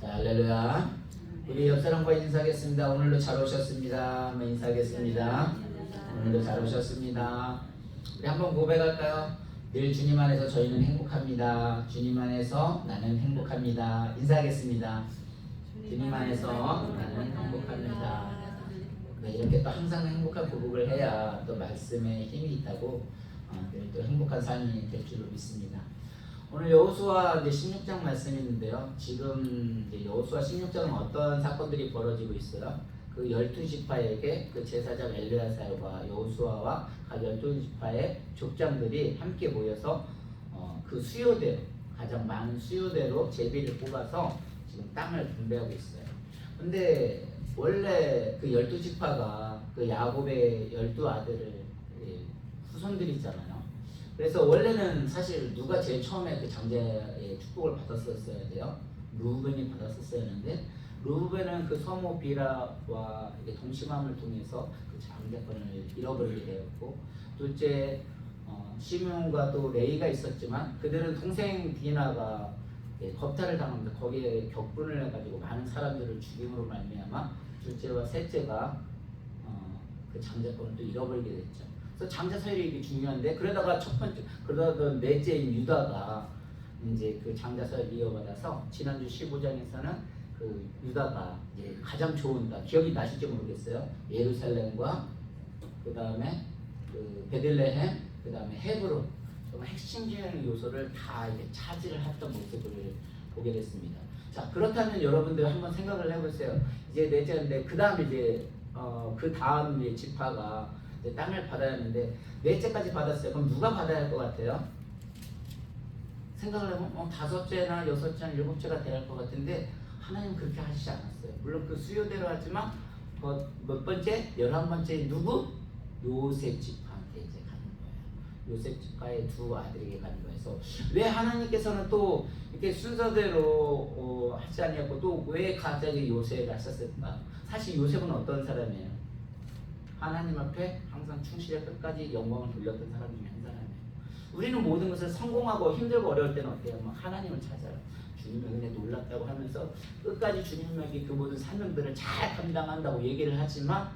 할렐루야. 우리 옆 사람과 인사하겠습니다. 오늘도 잘 오셨습니다. 한번 인사하겠습니다. 오늘도 잘 오셨습니다. 우리 한번 고백할까요? 늘 주님 안에서 저희는 행복합니다. 주님 안에서 나는 행복합니다. 인사하겠습니다. 주님 안에서 나는 행복합니다. 네, 이렇게 또 항상 행복한 고백을 해야 또 말씀에 힘이 있다고 늘 또 행복한 삶이 될 줄로 믿습니다. 오늘 여호수아 16장 말씀이 있는데요. 지금 여호수아 16장은 어떤 사건들이 벌어지고 있어요? 그 12지파에게 그 제사장 엘르야살과 여호수아와 각 12지파의 족장들이 함께 모여서 그 수요대로, 가장 많은 수요대로 제비를 뽑아서 지금 땅을 분배하고 있어요. 근데 원래 그 12지파가 그 야곱의 12아들을 후손들이잖아요. 그래서 원래는 사실 누가 제일 처음에 그 장자의 축복을 받았었어야 돼요. 루벤이 받았었어야 했는데, 루벤은 그 서모 비라와 동침함을 통해서 그 장자권을 잃어버리게 되었고, 둘째 시므온과 또 레이가 있었지만 그들은 동생 디나가 겁탈을 당합니다. 거기에 격분을 해가지고 많은 사람들을 죽임으로 말미암아 둘째와 셋째가 그 장자권을 또 잃어버리게 됐죠. 그래서 장자 서열이 이게 중요한데, 그러다가 그러던 넷째인 유다가 이제 그 장자 서열을 이어받아서 지난주 15장에서는 그 유다가 이제 가장 좋은, 기억이 나실지 모르겠어요. 예루살렘과 그 다음에 그 베들레헴, 그 다음에 헤브론, 정말 핵심적인 요소를 다 이제 차지를 했던 모습을 보게 됐습니다. 자, 그렇다면 여러분들 한번 생각을 해보세요. 이제 넷째인데 그 다음 이제 그 다음 지파가 땅을 받아야 하는데 넷째까지 받았어요. 그럼 누가 받아야 할 것 같아요? 생각을 해보면 다섯째나 여섯째나 일곱째가 돼야 할 것 같은데 하나님은 그렇게 하시지 않았어요. 물론 그 수요대로 하지만 몇 번째? 11번째 누구? 요셉 지파한테 이제 가는 거예요. 요셉 지파의 두 아들에게 가는 거예요. 그래서 왜 하나님께서는 또 이렇게 순서대로 하지 않냐고, 또 왜 갑자기 요셉을 하셨을까? 사실 요셉은 어떤 사람이에요? 하나님 앞에 항상 충실해 끝까지 영광을 돌렸던 사람 중에 한 사람이에요. 우리는 모든 것을 성공하고 힘들고 어려울 때는 어때요? 하나님을 찾아요. 주님의 은혜 놀랍다고 하면서 끝까지 주님에게 그 모든 사명들을 잘 감당한다고 얘기를 하지만,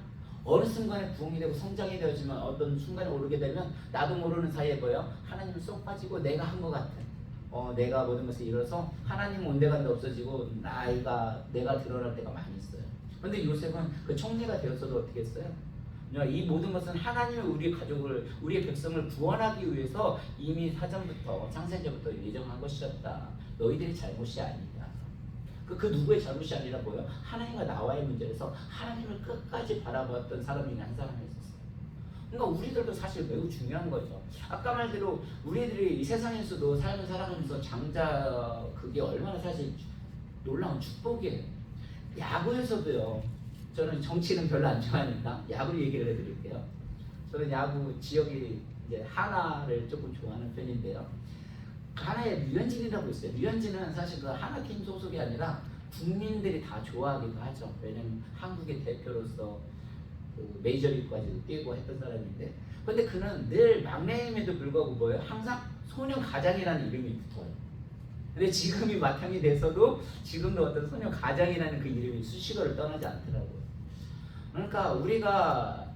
어느 순간에 부흥이 되고 성장이 되어지만 어떤 순간에 오르게 되면 나도 모르는 사이에 뭐예요? 하나님을 쏙 빠지고 내가 한 것 같은, 내가 모든 것을 이뤄서 하나님 온데간데 없어지고 내가 드러날 때가 많이 있어요. 그런데 요셉은 그 총리가 되었어도 어떻게 했어요? 이 모든 것은 하나님이 우리 가족을, 우리의 백성을 구원하기 위해서 이미 사전부터, 창세전부터 예정한 것이었다. 너희들의 잘못이 아니다. 그 누구의 잘못이 아니라 뭐예요? 하나님과 나와의 문제에서 하나님을 끝까지 바라봤던 사람 중에 한 사람이 있었어요. 그러니까 우리들도 사실 매우 중요한 거죠. 아까 말대로 우리들이 이 세상에서도 삶을 살아가면서 장자, 그게 얼마나 사실 놀라운 축복이에요. 야구에서도요. 저는 정치는 별로 안 좋아하니까 야구 얘기를 해드릴게요. 저는 야구 지역이 이제 하나를 조금 좋아하는 편인데요. 하나에 류현진이라고 있어요. 류현진은 사실 그 하나팀 소속이 아니라 국민들이 다 좋아하기도 하죠. 왜냐면 한국의 대표로서 그 메이저리그까지도 뛰고 했던 사람인데, 근데 그는 늘 막내임에도 불구하고 뭐예요? 항상 소녀 가장이라는 이름이 붙어요. 근데 지금이 마탕이 돼서도 지금도 어떤 소녀 가장이라는 그 이름이 수식어를 떠나지 않더라고요. 그러니까 우리가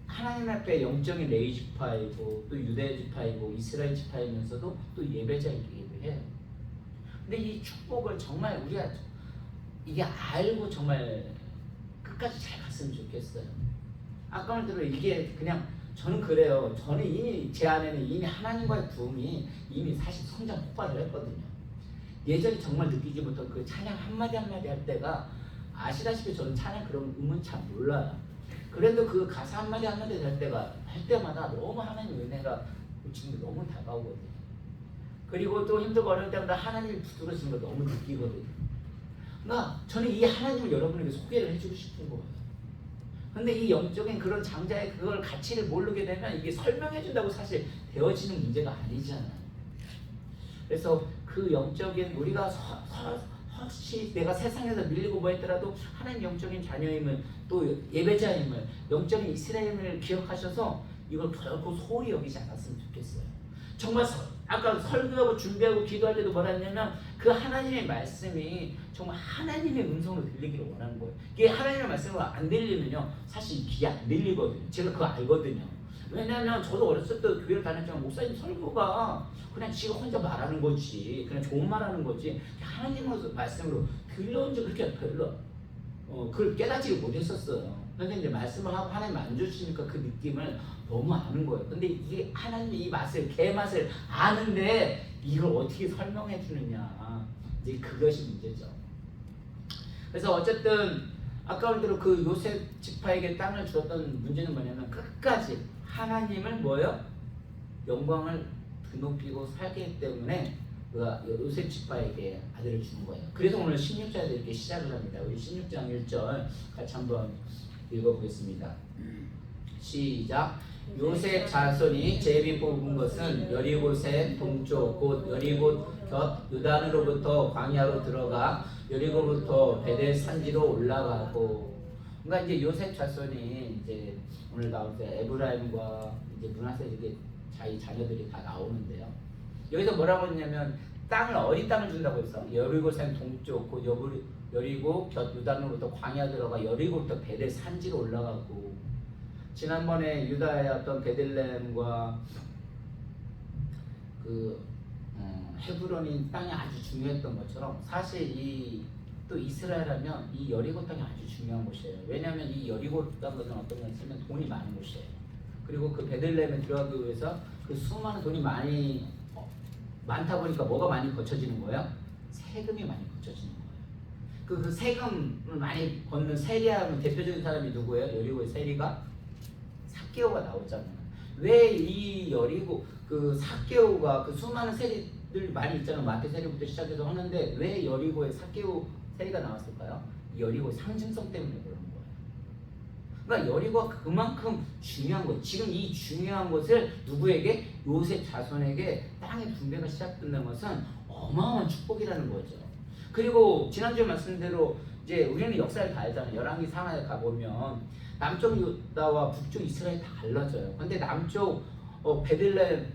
하나님 앞에 영적인 레위 지파이고 또 유대 지파이고 이스라엘 지파이면서도 또 예배자이기도 해요. 근데 이 축복을 정말 우리가 이게 알고 정말 끝까지 잘 갔으면 좋겠어요. 아까 말대로 이게 그냥 저는 그래요. 저는 이미 제 안에는 이미 하나님과의 부흥이 이미 사실 성장 폭발을 했거든요. 예전에 정말 느끼지 못한 그 찬양 한마디 한마디 할 때가, 아시다시피 저는 찬양 그런 음은 잘 몰라요. 그래도 그 가사 한마디 한마디 할 때마다 너무 하나님의 은혜가 지금 너무 다가오거든요. 그리고 또 힘들고 어려울 때마다 하나님이 붙들어주는 걸 너무 느끼거든요. 그러니까 저는 이 하나님을 여러분에게 소개를 해주고 싶은 거예요. 근데 이 영적인 그런 장자의 그걸 가치를 모르게 되면 이게 설명해준다고 사실 되어지는 문제가 아니잖아요. 그래서 그 영적인 우리가 혹시 내가 세상에서 밀리고 뭐 했더라도 하나님 영적인 자녀임을, 또 예배자임을, 영적인 이스라엘을 기억하셔서 이걸 결코 소홀히 여기지 않았으면 좋겠어요. 정말 아까 설교하고 준비하고 기도할 때도 뭐라 했냐면 그 하나님의 말씀이 정말 하나님의 음성으로 들리기를 원하는 거예요. 이게 하나님의 말씀으로 안 들리면요 사실 귀에 안 들리거든요. 제가 그거 알거든요. 왜냐하면 저도 어렸을 때 교회를 다녔지만 목사님 설교가 그냥 지가 혼자 말하는 거지, 그냥 좋은 말하는 거지 하나님의 말씀으로 들려온 지 그렇게 별로 그걸 깨닫지 못했었어요. 근데 이제 말씀을 하고 하나님 안 주시니까 그 느낌을 너무 아는 거예요. 근데 이게 하나님의 이 맛을, 개 맛을 아는데 이걸 어떻게 설명해 주느냐, 이제 그것이 문제죠. 그래서 어쨌든 아까 대로 그 요셉 지파에게 땅을 주었던 문제는 뭐냐면 끝까지 하나님을 뭐예요? 영광을 드높이고 살게 했기 때문에 요셉 지파에게 아들을 주는 거예요. 그래서 오늘 16장에서 이렇게 시작을 합니다. 우리 16장 1절 같이 한번 읽어보겠습니다. 시작. 요셉 자손이 제비 뽑은 것은 여리고의 동쪽 곧 여리고 곁 요단으로부터 광야로 들어가 여리고부터 베델 산지로 올라가고. 그러니까 이제 요셉 자손이 이제 오늘 나올 때 에브라임과 이제 므낫세 이게 자녀들이 다 나오는데요. 여기서 뭐라고 했냐면 어디 땅을 준다고 했어? 여리고산 동쪽 곧 여리고 곁 요단으로부터 광야 들어가 여리고부터 베델 산지로 올라가고. 지난번에 유다의 어떤 베들레헴과 헤브론이 땅이 아주 중요했던 것처럼 사실 또 이스라엘 하면 이 여리고 땅이 아주 중요한 곳이에요. 왜냐하면 이 여리고 땅은 어떤 걸 쓰면 돈이 많은 곳이에요. 그리고 그 베들레헴에 들어가기 위해서 그 수많은 돈이 많다 보니까 뭐가 많이 거쳐지는 거예요? 세금이 많이 거쳐지는 거예요. 그 세금을 많이 걷는 세리하면 대표적인 사람이 누구예요? 여리고의 세리가 삭개오가 나오잖아요. 왜 이 여리고 삭개오가 수많은 세리들 많이 있잖아요. 마태 세리부터 시작해서 하는데 왜 여리고에 삭개오 세리가 나왔을까요? 여리고의 상징성 때문에 그런 거예요. 그러니까 여리고가 그만큼 중요한 거예요. 지금 이 중요한 것을 누구에게? 요셉 자손에게 땅의 분배가 시작된다는 것은 어마어마한 축복이라는 거죠. 그리고 지난주에 말씀대로 이제 우리는 역사를 다 알잖아요. 열왕기 상하에 가보면 남쪽 유다와 북쪽 이스라엘이 다 갈라져요. 근데 남쪽 베들레헴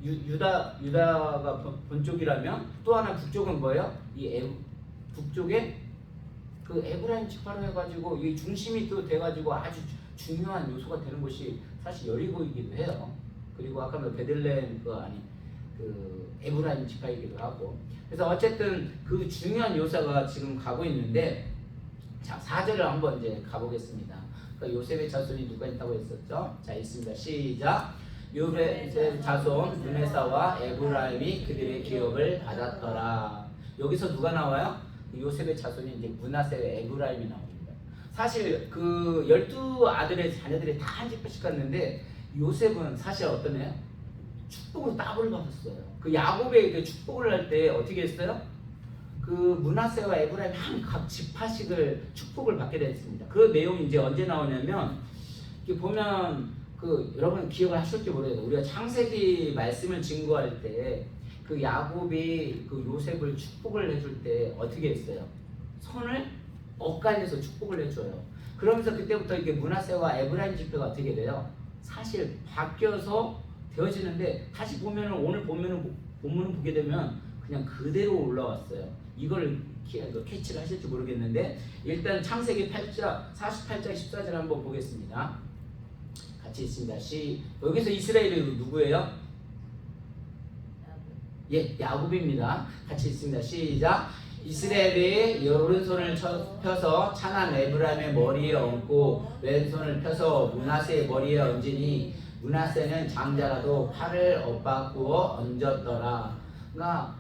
유다가 본쪽이라면 또 하나 북쪽은 뭐예요? 북쪽에 에브라임 지파로 해가지고 이 중심이 또 돼가지고 아주 중요한 요소가 되는 곳이 사실 여리고이기도 해요. 그리고 아까 베들레헴 에브라임 지파이기도 하고. 그래서 어쨌든 그 중요한 요소가 지금 가고 있는데, 자 4절을 한번 이제 가보겠습니다. 그러니까 요셉의 자손이 누가 있다고 했었죠? 자 있습니다. 시작. 요셉의 자손 므낫세와 에브라임이 그들의 기업을 받았더라. 여기서 누가 나와요? 요셉의 자손이 이제 므낫세와 에브라임이 나옵니다. 사실 12아들의 자녀들이 다 한 집씩 갔는데 요셉은 사실 어떤 애요? 축복으로 따블을 받았어요. 야곱의 축복을 할 때 어떻게 했어요? 므낫세와 에브라임 각 지파씩을 축복을 받게 됐습니다. 그 내용이 이제 언제 나오냐면 보면 여러분 기억을 하실지 모르겠어요. 우리가 창세기 말씀을 증거할 때 야곱이 요셉을 축복을 해줄 때 어떻게 했어요? 손을 엇갈려서 축복을 해줘요. 그러면서 그때부터 이게 므낫세와 에브라임 지파가 어떻게 돼요? 사실 바뀌어서 되어지는데 다시 보면은 오늘 본문을 보게 되면 그냥 그대로 올라왔어요. 이걸 캐치를 하실지 모르겠는데 일단 창세기 8장 48장 14절 한번 보겠습니다. 같이 있습니다. 여기서 이스라엘이 누구예요? 야곱입니다. 같이 있습니다. 시작. 이스라엘이 오른손을 펴서 찬한 에브라임의 머리에 얹고 왼손을 펴서 므낫세의 머리에 얹으니 므낫세는 장자라도 팔을 엇바꾸어 얹었더라. 그러니까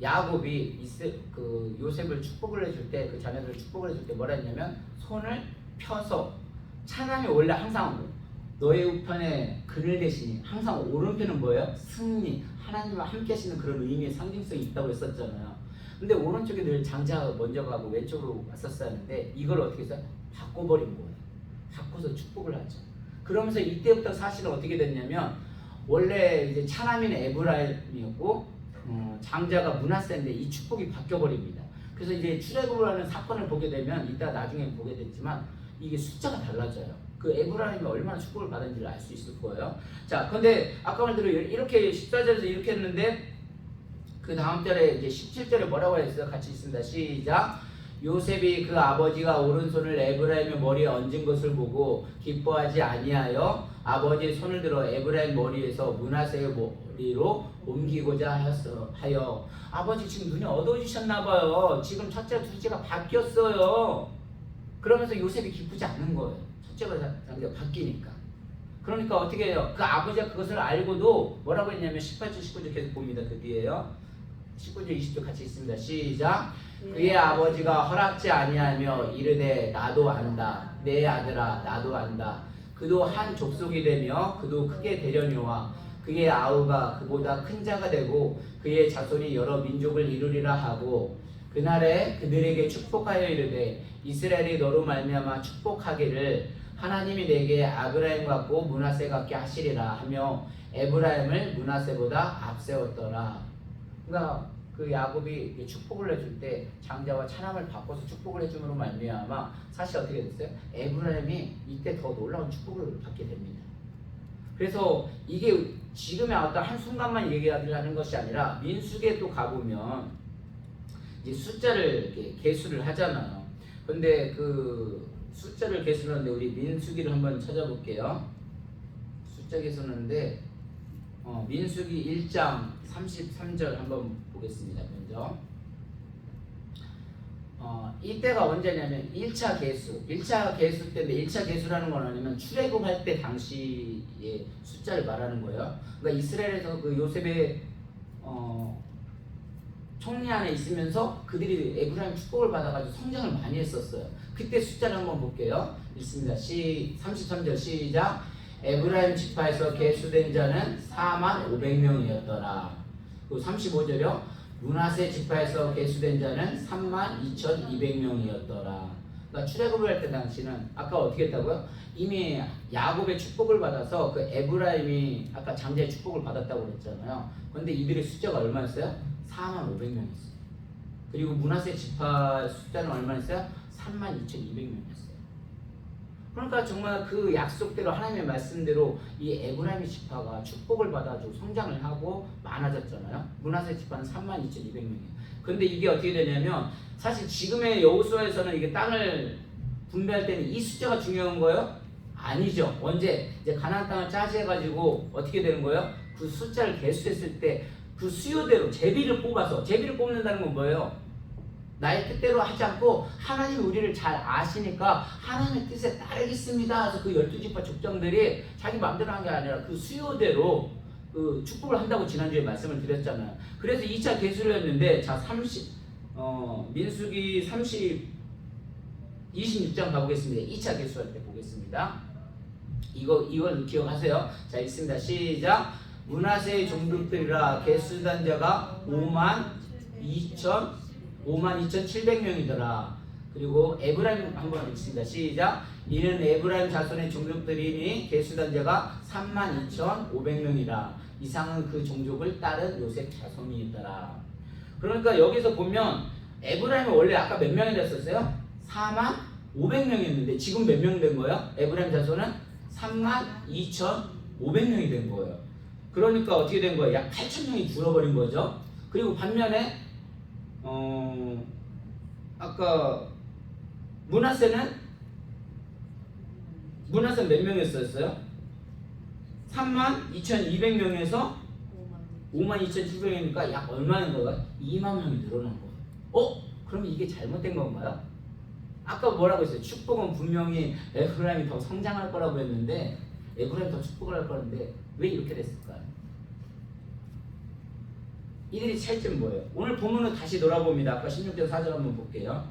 야곱이 요셉을 축복을 해줄 때, 그 자녀들을 축복을 해줄 때 뭐라 했냐면 손을 펴서, 찬함이 원래 항상 너의 우편에 그늘 대신이 항상 오른편은 뭐예요? 승리, 하나님과 함께 하시는 그런 의미의 상징성이 있다고 했었잖아요. 근데 오른쪽에 늘 장자가 먼저 가고 왼쪽으로 왔었었는데 이걸 어떻게 해서 바꿔버린 거예요. 바꿔서 축복을 하죠. 그러면서 이때부터 사실은 어떻게 됐냐면 원래 이제 차남인 에브라임이었고 장자가 므낫세인데 이 축복이 바뀌어버립니다. 그래서 이제 출애굽을 하는 사건을 보게 되면 이따 나중에 보게 됐지만 이게 숫자가 달라져요. 그 에브라임이 얼마나 축복을 받은지를 알 수 있을 거예요. 자, 근데 아까 말대로 이렇게 14절에서 이렇게 했는데 그 다음 절에 이제 17절에 뭐라고 했어요? 같이 있습니다. 시작. 요셉이 그 아버지가 오른손을 에브라임의 머리에 얹은 것을 보고 기뻐하지 아니하여 아버지의 손을 들어 에브라임 머리에서 므낫세의 머리로 옮기고자 하여 아버지 지금 눈이 어두워지셨나 봐요. 지금 첫째 둘째가 바뀌었어요. 그러면서 요셉이 기쁘지 않은 거예요. 첫째가 바뀌니까. 그러니까 어떻게 해요? 그 아버지가 그것을 알고도 뭐라고 했냐면 18절 19절 계속 봅니다. 그 뒤에요. 19절 20절 같이 있습니다. 시작. 그의 아버지가 허락지 아니하며 이르되 나도 안다. 내 아들아 나도 안다. 그도 한 족속이 되며 그도 크게 되려니와 그의 아우가 그보다 큰 자가 되고 그의 자손이 여러 민족을 이루리라 하고 그날에 그들에게 축복하여 이르되 이스라엘이 너로 말미암아 축복하기를 하나님이 내게 아브라임 같고 므낫세 같게 하시리라 하며 에브라임을 므낫세보다 앞세웠더라. 그러니까 그 야곱이 축복을 해줄 때 장자와 차남을 바꿔서 축복을 해줌으로 말미암아 사실 어떻게 됐어요? 에브라임이 이때 더 놀라운 축복을 받게 됩니다. 그래서 이게 지금의 어떤 한순간만 얘기하는 것이 아니라 민수기에 또 가보면 이제 숫자를 이렇게 계수를 하잖아요. 근데 그 숫자를 계수하는데 우리 민수기를 한번 찾아볼게요. 숫자 계수하는데 민수기 1장 33절 한번 보겠습니다. 먼저 이때가 언제냐면 1차 계수 때인데 1차 계수라는 건 뭐냐면 출애굽할 때 당시의 숫자를 말하는 거예요. 그러니까 이스라엘에서 그 요셉의 총리 안에 있으면서 그들이 에브라임 축복을 받아가지고 성장을 많이 했었어요. 그때 숫자를 한번 볼게요. 읽습니다. 33절 시작. 에브라임 지파에서 계수된 자는 45,000명이었더라. 그 35절이요. 므낫세 지파에서 계수된 자는 32,200명이었더라. 그러니까 출애굽을 할 때 당시는 아까 어떻게 했다고요? 이미 야곱의 축복을 받아서 그 에브라임이 아까 장자의 축복을 받았다고 그랬잖아요. 그런데 이들의 숫자가 얼마였어요? 45,000명이었어요. 그리고 므낫세 지파 숫자는 얼마였어요? 32,200명이었어요. 그러니까 정말 그 약속대로 하나님의 말씀대로 이 에브라임 지파가 축복을 받아주고 성장을 하고 많아졌잖아요. 므낫세 지파는 32,200명이에요. 그런데 이게 어떻게 되냐면 사실 지금의 여호수아에서는 이게 땅을 분배할 때는 이 숫자가 중요한 거예요? 아니죠. 언제 이제 가나안 땅을 차지해가지고 어떻게 되는 거예요? 그 숫자를 계수했을 때 그 수요대로 제비를 뽑는다는 건 뭐예요? 나의 뜻대로 하지 않고 하나님이 우리를 잘 아시니까 하나님의 뜻에 따르겠습니다. 그래서 그 12지파 족장들이 자기 마음대로 한 게 아니라 그 수요대로 그 축복을 한다고 지난주에 말씀을 드렸잖아요. 그래서 2차 계수를 했는데 자 민수기 26장 가보겠습니다. 2차 계수할 때 보겠습니다. 이걸 기억하세요. 자 읽습니다. 시작. 므낫세의 종족들이라 계수된 자가 52,700명이더라. 그리고 에브라임 한번 읽습니다. 시작. 이는 에브라임 자손의 종족들이니 계수된 자가 32,500명이라. 이상은 그 종족을 따른 요셉 자손이더라. 그러니까 여기서 보면 에브라임은 원래 아까 몇 명이 됐었어요? 42,500명이었는데 지금 몇 명 된 거예요? 에브라임 자손은 32,500명이 된 거예요. 그러니까 어떻게 된 거예요? 약 8,000명이 줄어버린 거죠. 그리고 반면에 아까 므낫세는 몇 명이었어요? 32,200명에서 52,700명이니까 약 얼마인 거예요? 2만 명이 늘어난 거예요. 그럼 이게 잘못된 건가요? 아까 뭐라고 했어요? 축복은 분명히 에브라임이 더 성장할 거라고 했는데 에브라임이 더 축복을 할 거는데 왜 이렇게 됐을까요? 이들이 차이점은 뭐예요? 오늘 본문은 다시 돌아봅니다. 아까 16절 4절 한번 볼게요.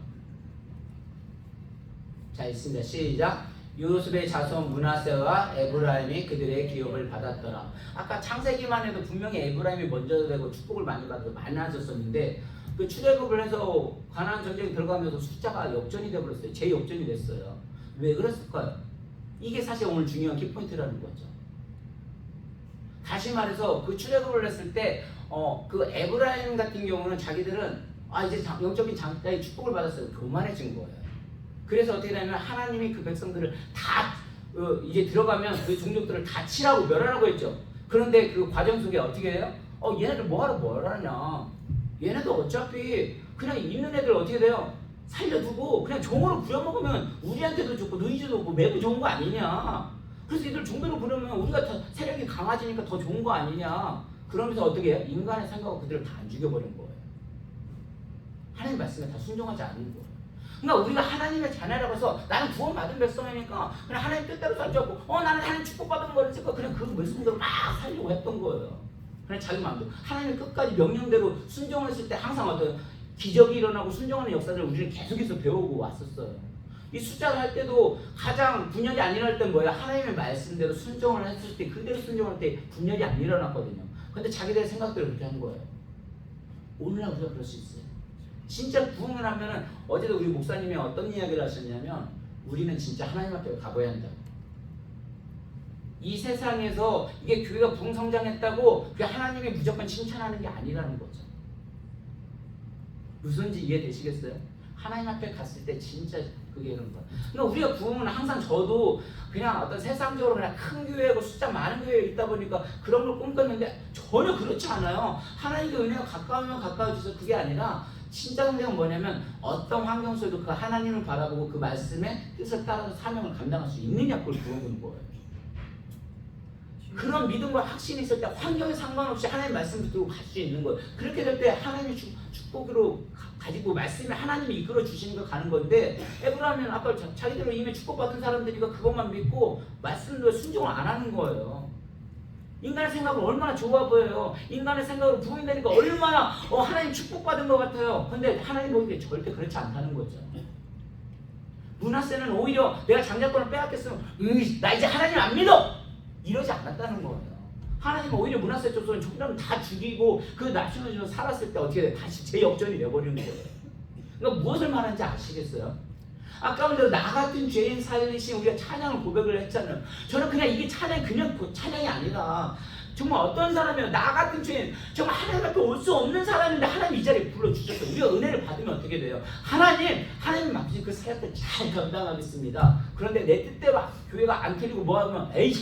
자 있습니다. 시작. 요셉의 자손 므낫세와 에브라임이 그들의 기업을 받았더라. 아까 창세기만 해도 분명히 에브라임이 먼저 되고 축복을 많이 받아서 많아졌었는데 그 출애굽을 해서 가나안 전쟁이 들어가면서 숫자가 역전이 되어버렸어요. 재역전이 됐어요. 왜 그랬을까요? 이게 사실 오늘 중요한 키포인트라는 거죠. 다시 말해서 그 출애굽을 했을 때 그 에브라임 같은 경우는 자기들은 이제 영적인 장자의 축복을 받았어요. 교만해진 거예요. 그래서 어떻게 되냐면 하나님이 그 백성들을 다 이제 들어가면 그 종족들을 다 치라고 멸하라고 했죠. 그런데 그 과정 속에 어떻게 해요? 얘네들 뭐하러 멸하냐? 얘네들 어차피 그냥 있는 애들 어떻게 돼요? 살려두고 그냥 종으로 부려먹으면 우리한테도 좋고 너희들도 좋고 매우 좋은 거 아니냐? 그래서 이들 종으로 부르면 우리가 더 세력이 강해지니까 더 좋은 거 아니냐? 그러면서 어떻게 해요? 인간의 생각으로 그들을 다 안 죽여버린 거예요. 하나님 말씀에 다 순종하지 않는 거예요. 그러니까 우리가 하나님의 자녀라고 해서 나는 구원받은 백성이니까 그냥 하나님 뜻대로 살지 않고 나는 하나님 축복받은 거니까 그냥 그 말씀대로 막 살려고 했던 거예요. 그냥 자기 마음대로 하나님 끝까지 명령대로 순종을 했을 때 항상 어떤 기적이 일어나고 순종하는 역사를 우리는 계속해서 배우고 왔었어요. 이 숫자를 할 때도 가장 분열이 안 일어날 때 뭐예요? 하나님의 말씀대로 순종을 했을 때 그대로 순종할 때 분열이 안 일어났거든요. 근데 자기들의 생각대로 그렇게 한 거예요. 오늘날 우리가 그럴 수 있어요. 진짜 부흥을 하면은 어제도 우리 목사님이 어떤 이야기를 하셨냐면 우리는 진짜 하나님 앞에 가봐야 한다고. 이 세상에서 이게 교회가 부흥 성장했다고 그게 하나님이 무조건 칭찬하는 게 아니라는 거죠. 무슨지 이해되시겠어요? 하나님 앞에 갔을 때 진짜 그게 이런 거예요. 그러니까 우리가 부흥은 항상 저도 그냥 어떤 세상적으로 그냥 큰 교회고 숫자 많은 교회에 있다 보니까 그런 걸 꿈꿨는데 전혀 그렇지 않아요. 하나님께 은혜가 가까우면 가까워져서 그게 아니라 진짜 성경은 뭐냐면 어떤 환경 속에도 그 하나님을 바라보고 그 말씀의 뜻을 따라서 사명을 감당할 수 있느냐 그걸 부르는 거예요. 그런 믿음과 확신이 있을 때 환경에 상관없이 하나님의 말씀을 들고 갈 수 있는 거예요. 그렇게 될 때 하나님의 축복으로 가지고 말씀이 하나님이 이끌어 주시는 거 가는 건데 에브라임은 아까 자기들로 이미 축복받은 사람들이니까 그것만 믿고 말씀대로 순종을 안 하는 거예요. 인간의 생각은 얼마나 좋아 보여요. 인간의 생각으로 부흥이 되니까 얼마나 하나님 축복받은 것 같아요. 근데 하나님 보기에 절대 그렇지 않다는 거죠. 므낫세는 오히려 내가 장자권을 빼앗겼으면 나 이제 하나님 안 믿어! 이러지 않았다는 거예요. 하나님은 오히려 므낫세 족속은 종들은 다 죽이고 그 나중에 살았을 때 어떻게 돼? 다시 재역전이 돼버리는 거예요. 그러니까 무엇을 말하는지 아시겠어요? 아까 말대로 나 같은 죄인 살리신 우리가 찬양을 고백을 했잖아요. 저는 그냥 이게 찬양이 그냥 찬양이 아니라 정말 어떤 사람이요 나 같은 죄인 정말 하나님 앞에 올 수 없는 사람인데 하나님 이 자리에 불러주셨어요. 우리가 은혜를 받으면 어떻게 돼요? 하나님 맡기신 그 사역을 잘 감당하겠습니다. 그런데 내 뜻대로 교회가 안 틀리고 뭐 하면 에이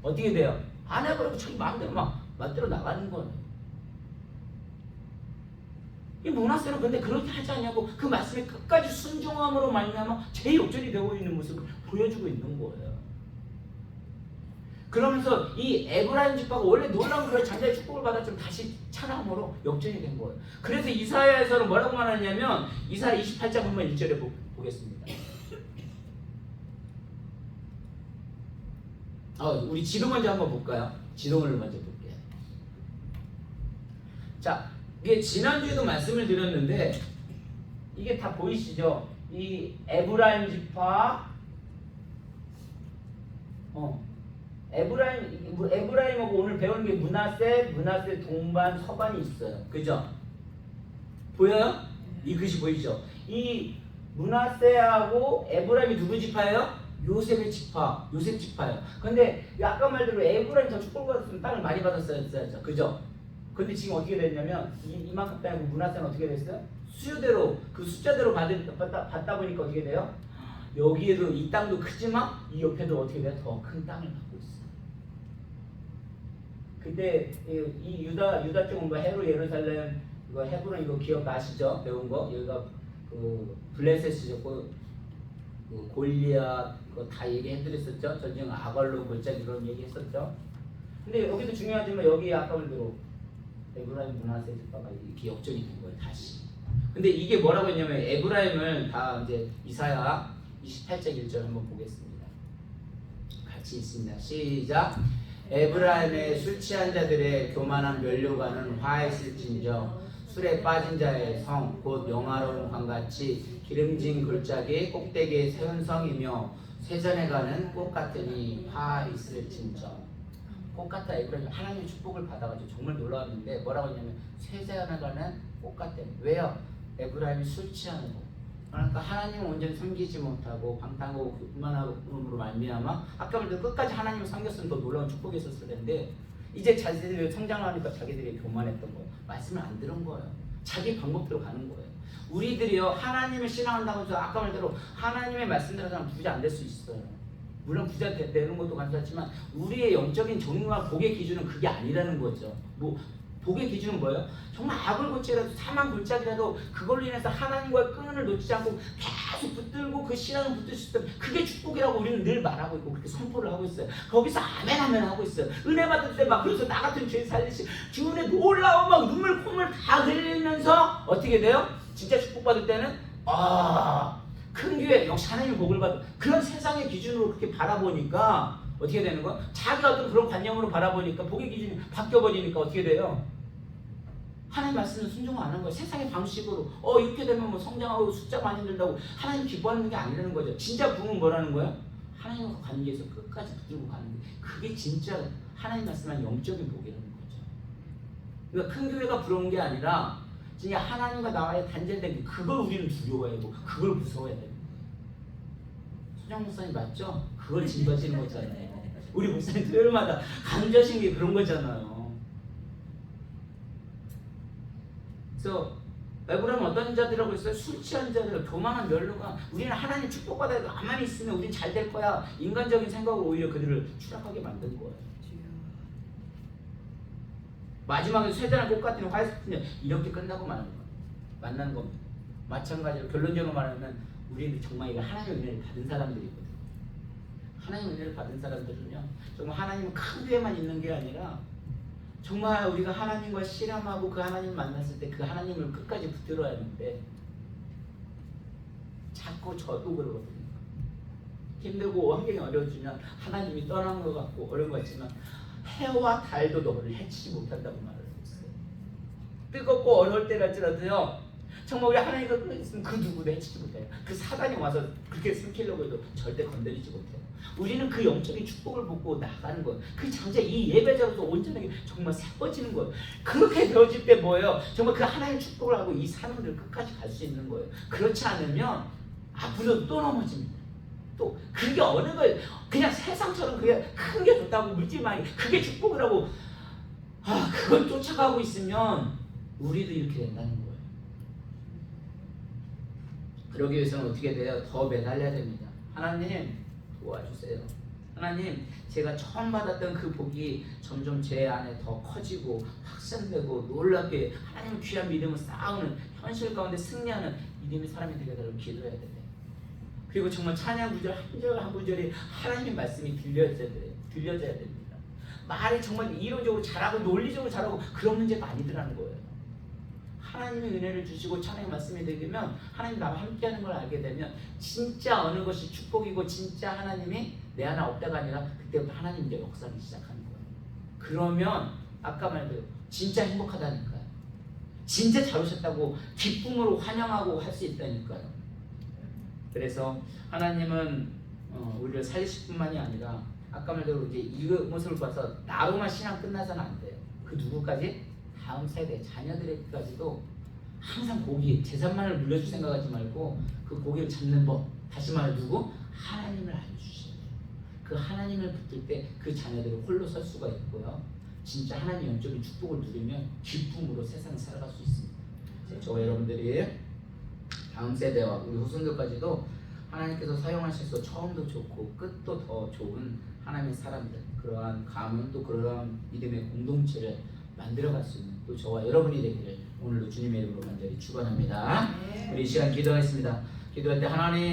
어떻게 돼요? 안 해버리고 자기 마음대로 막 맞대로 나가는 거예요. 이 므낫세는 근데 그렇게 하지 않냐고 그 말씀에 끝까지 순종함으로 말미암아 제 역전이 되고 있는 모습을 보여주고 있는 거예요. 그러면서 이 에브라임 지파가 원래 놀라운 그런 장자의 축복을 받았지만 다시 찬양함으로 역전이 된 거예요. 그래서 이사야에서는 뭐라고 말하냐면 이사야 28장 한번 1절에 보겠습니다. 우리 지도 먼저 한번 볼까요? 지도를 먼저 볼게요. 자, 이게 지난주에도 말씀을 드렸는데 이게 다 보이시죠? 이 에브라임 지파 에브라임하고 오늘 배우는 게 므낫세 동반 서반이 있어요. 그죠? 보여요? 이 글씨 보이죠? 이 므낫세하고 에브라임이 누구 지파예요? 요셉의 지파, 요셉 지파예요. 근데 아까 말대로 에브라임 더 축복을 받았으면 땅을 많이 받았어야죠. 그죠? 근데 지금 어떻게 됐냐면 이만큼 땅이고 므낫세는 어떻게 됐어요? 수요대로 그 숫자대로 받다 보니까 어떻게 돼요? 여기에도 이 땅도 크지만 이 옆에도 어떻게 돼요? 더 큰 땅을 갖고 있어요. 그때 이 유다 쪽은 뭐 헤로 예루살렘 이거 헤브론 이거 기억나시죠? 배운 거 여기가 그 블레셋이죠. 그 골리앗 그거 다 얘기해드렸었죠. 전쟁 아갈로 골짜기 이런 얘기했었죠. 근데 여기도 중요하지만 여기 아까 말대로 에브라임 므낫세 지파가 이렇게 역전이 된 거예요. 다시. 근데 이게 뭐라고 했냐면 에브라임을 다 이제 이사야 28장 1절 한번 보겠습니다. 같이 있습니다. 시작. 에브라임의 술 취한 자들의 교만한 면류관은 화했을진저 술에 빠진 자의 성 곧 영화로운 광같이 기름진 골짜기 꼭대기의 세운 성이며 쇠전에 가는 꽃 같으니 화 있을진저. 꽃 같아. 에브라임 하나님의 축복을 받아가지고 정말 놀라웠는데 뭐라고 했냐면 쇠전에 가는 꽃 같아. 왜요? 에브라임이 술 취하는 거. 그러니까 하나님을 온전히 섬기지 못하고 방탕하고 교만함으로 말미암아 아까 말대로 끝까지 하나님을 섬겼으면 더 놀라운 축복이 있었을 텐데 이제 자기들이 성장하니까 자기들이 교만했던 거예요. 말씀을 안 들은 거예요. 자기 방법대로 가는 거예요. 우리들이요 하나님을 신앙한다고 해서 아까 말대로 하나님의 말씀대로 사람 부자 안 될 수 있어요. 물론 부자 되는 것도 감사하지만 우리의 영적인 정의와 복의 기준은 그게 아니라는 거죠. 뭐 복의 기준은 뭐예요? 정말 악을 고치라도 사망 골짜기라도 그걸로 인해서 하나님과의 끈을 놓치지 않고 계속 붙들고 그 신앙을 붙들 수 있다면 그게 축복이라고 우리는 늘 말하고 있고 그렇게 선포를 하고 있어요. 거기서 아멘 아멘 하고 있어요. 은혜 받을 때 막 그래서 나 같은 죄 살리시 주은혜 놀라운 막 눈물 콧물 다 흘리면서 어떻게 돼요? 진짜 축복받을 때는 큰 교회 역시 하나님의 복을 받은 그런 세상의 기준으로 그렇게 바라보니까 어떻게 되는 거야? 자기가 어떤 그런 관념으로 바라보니까 복의 기준이 바뀌어버리니까 어떻게 돼요? 하나님 말씀을 순종 안 하는 거예요. 세상의 방식으로 이렇게 되면 뭐 성장하고 숫자 많이 늘다고 하나님 기뻐하는 게 아니라는 거죠. 진짜 부흥은 뭐라는 거예요? 하나님과 관계에서 끝까지 붙들고 가는 게 그게 진짜 하나님 말씀한 영적인 복이라는 거죠. 그러니까 큰 교회가 부러운 게 아니라 진짜 하나님과 나와의 단절된 게 그걸 우리는 두려워하고 그걸 무서워해야 돼요. 소장 목사님 맞죠? 그걸 짊어지는 거잖아요. 우리 목사님 토요일마다 강조하신 게 그런 거잖아요. 그래서 바이블은 어떤 자들이라고 있어요? 술 취한 자들, 교만한 멸류관. 우리는 하나님 축복받아도 가만히 있으면 우린 잘 될 거야. 인간적인 생각으로 오히려 그들을 추락하게 만든 거예요. 마지막에 쇠잔을 꼭 같은 화해스푼 이렇게 끝나고 만나는 겁니다. 마찬가지로 결론적으로 말하면 우리는 정말 이거 하나님의 은혜를 받은 사람들이거든요. 하나님의 은혜를 받은 사람들은요 정말 하나님은 큰 교회만 있는 게 아니라 정말 우리가 하나님과 실험하고 그 하나님 만났을 때 그 하나님을 끝까지 붙들어야 하는데 자꾸 저도 그러거든요. 힘들고 환경이 어려워지면 하나님이 떠난 것 같고 어려운 것 같지만 해와 달도 너를 해치지 못한다고 말을 하고 있어요. 뜨겁고 어려울 때랄지라도요 정말 우리 하나님과 끊어져 있으면 그 누구도 해치지 못해요. 그 사단이 와서 그렇게 숨기려고 해도 절대 건드리지 못해요. 우리는 그 영적인 축복을 받고 나가는 거예요. 그 장자 이 예배자로서 온전하게 정말 세워지는 거예요. 그렇게 되어질 때 뭐예요? 정말 그 하나님의 축복을 하고 이 사람들 끝까지 갈 수 있는 거예요. 그렇지 않으면 앞으로 또 넘어집니다. 또 그게 어느 걸 그냥 세상처럼 그게 큰 게 좋다고 물질만이 그게 축복이라고 그걸 쫓아가고 있으면 우리도 이렇게 된다는 거예요. 그러기 위해서는 어떻게 돼요? 더 매달려야 됩니다. 하나님 도와주세요. 하나님 제가 처음 받았던 그 복이 점점 제 안에 더 커지고 확산되고 놀랍게 하나님 귀한 믿음을 쌓아오는 현실 가운데 승리하는 믿음의 사람이 되게 달라고 기도해야 돼요. 그리고 정말 찬양 구절 한 구절 한 구절이 하나님의 말씀이 들려져야 됩니다. 말이 정말 이론적으로 잘하고 논리적으로 잘하고 그런 문제가 아니더라는 거예요. 하나님의 은혜를 주시고 찬양의 말씀이 되면 하나님 나와 함께하는 걸 알게 되면 진짜 어느 것이 축복이고 진짜 하나님이 내 안에 없다가 아니라 그때부터 하나님 이제 역사를 시작하는 거예요. 그러면 아까 말대로 진짜 행복하다니까요. 진짜 잘 오셨다고 기쁨으로 환영하고 할 수 있다니까요. 그래서 하나님은 우리를 살리실 뿐만이 아니라 아까 말대로 이제 이 모습을 봐서 나로만 신앙 끝나서는 안 돼요. 그 누구까지? 다음 세대 자녀들에게까지도 항상 고기 재산만을 물려줄 생각하지 말고 그 고기를 잡는 법 다시 말해 누구? 하나님을 알려주셔야 돼요. 그 하나님을 붙들 때 그 자녀들이 홀로 설 수가 있고요. 진짜 하나님 영적인 축복을 누리면 기쁨으로 세상을 살아갈 수 있습니다. 저와 여러분들이 다음 세대와 우리 후손들까지도 하나님께서 사용하셔서 처음도 좋고 끝도 더 좋은 하나님의 사람들 그러한 가문 또 그러한 믿음의 공동체를 만들어갈 수 있는 또 저와 여러분이 되기를 오늘도 주님의 이름으로 간절히 축원합니다. 우리 이 시간 기도하겠습니다. 기도할 때 하나님